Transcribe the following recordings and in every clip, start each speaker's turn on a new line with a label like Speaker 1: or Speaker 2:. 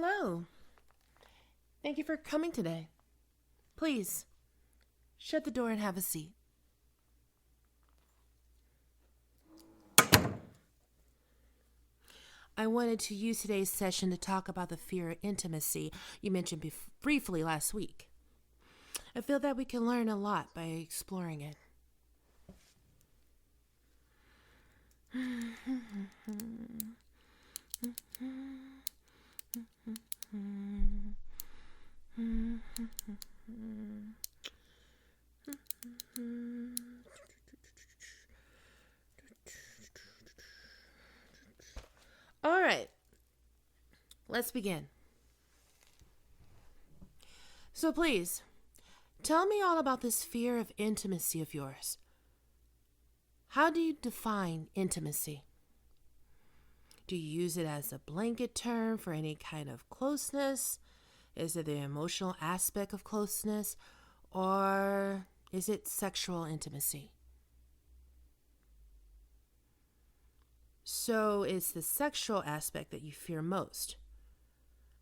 Speaker 1: Hello. Thank you for coming today. Please, shut the door and have a seat. I wanted to use today's session to talk about the fear of intimacy you mentioned briefly last week. I feel that we can learn a lot by exploring it. All right, let's begin. So please, tell me all about this fear of intimacy of yours. How do you define intimacy? Do you use it as a blanket term for any kind of closeness? Is it the emotional aspect of closeness? Or is it sexual intimacy? So it's the sexual aspect that you fear most.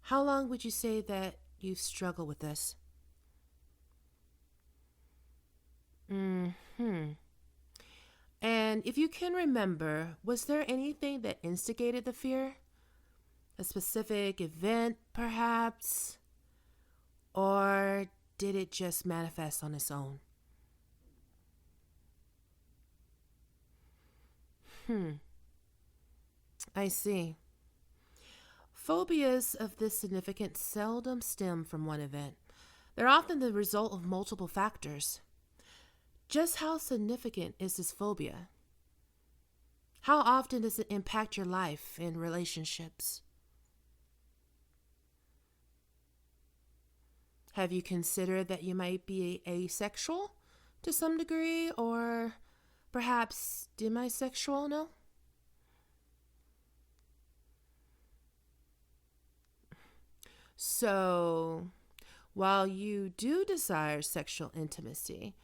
Speaker 1: How long would you say that you've struggled with this? And if you can remember, was there anything that instigated the fear? A specific event, perhaps? Or did it just manifest on its own? I see. Phobias of this significance seldom stem from one event. They're often the result of multiple factors. Just how significant is this phobia? How often does it impact your life and relationships? Have you considered that you might be asexual to some degree, or perhaps demisexual? No? So, while you do desire sexual intimacy,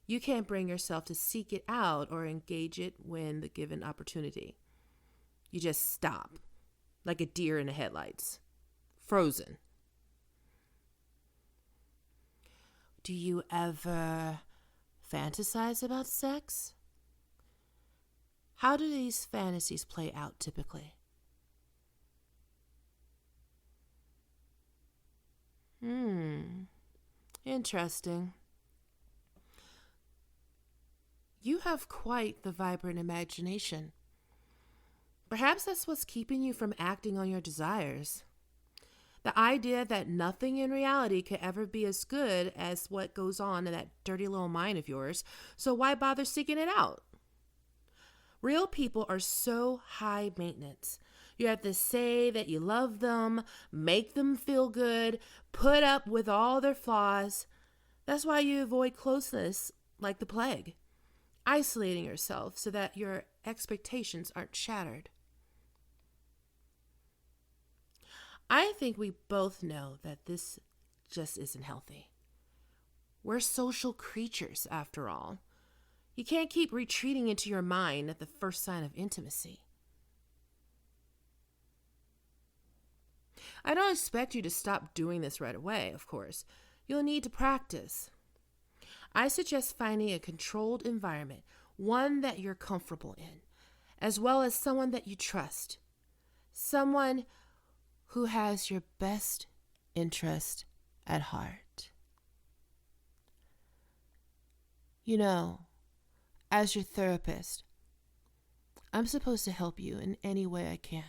Speaker 1: you can't bring yourself to seek it out or engage it when the given opportunity. You just stop, like a deer in the headlights, frozen. Do you ever fantasize about sex? How do these fantasies play out typically? Interesting. You have quite the vibrant imagination. Perhaps that's what's keeping you from acting on your desires. The idea that nothing in reality could ever be as good as what goes on in that dirty little mind of yours, so why bother seeking it out? Real people are so high maintenance. You have to say that you love them, make them feel good, put up with all their flaws. That's why you avoid closeness like the plague, isolating yourself so that your expectations aren't shattered. I think we both know that this just isn't healthy. We're social creatures, after all. You can't keep retreating into your mind at the first sign of intimacy. I don't expect you to stop doing this right away, of course. You'll need to practice. I suggest finding a controlled environment, one that you're comfortable in, as well as someone that you trust. Someone who has your best interest at heart. You know, as your therapist, I'm supposed to help you in any way I can.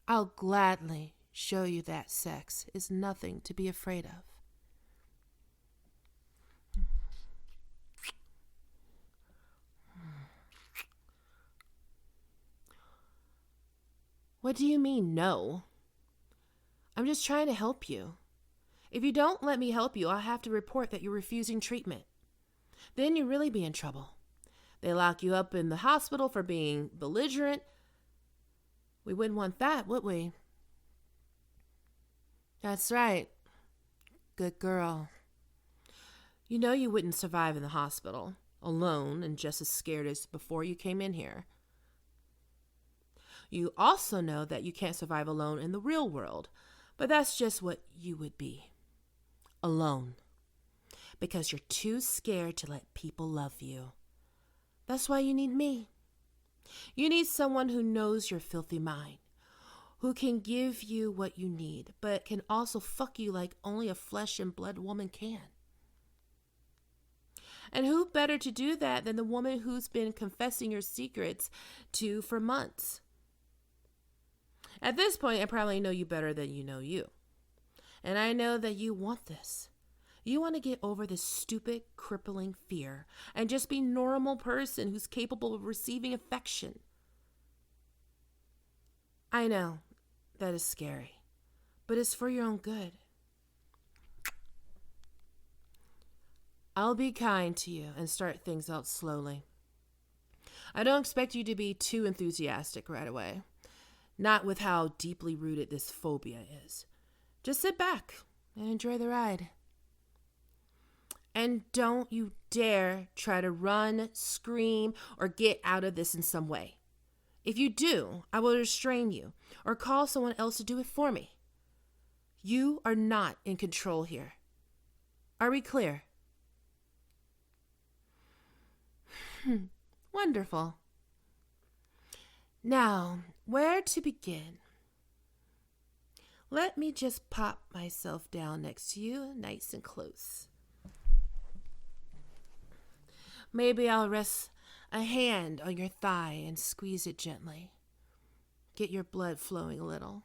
Speaker 1: I'll gladly show you that sex is nothing to be afraid of. What do you mean, no? I'm just trying to help you. If you don't let me help you, I'll have to report that you're refusing treatment. Then you'll really be in trouble. They lock you up in the hospital for being belligerent. We wouldn't want that, would we? That's right. Good girl. You know you wouldn't survive in the hospital, alone and just as scared as before you came in here. You also know that you can't survive alone in the real world, but that's just what you would be. Alone. Because you're too scared to let people love you. That's why you need me. You need someone who knows your filthy mind, who can give you what you need, but can also fuck you like only a flesh and blood woman can. And who better to do that than the woman who's been confessing your secrets to for months? At this point, I probably know you better than you know you. And I know that you want this. You want to get over this stupid, crippling fear and just be a normal person who's capable of receiving affection. I know that is scary, but it's for your own good. I'll be kind to you and start things out slowly. I don't expect you to be too enthusiastic right away. Not with how deeply rooted this phobia is. Just sit back and enjoy the ride. And don't you dare try to run, scream, or get out of this in some way. If you do, I will restrain you or call someone else to do it for me. You are not in control here. Are we clear? Wonderful. Now, where to begin? Let me just pop myself down next to you, nice and close. Maybe I'll rest a hand on your thigh and squeeze it gently. Get your blood flowing a little.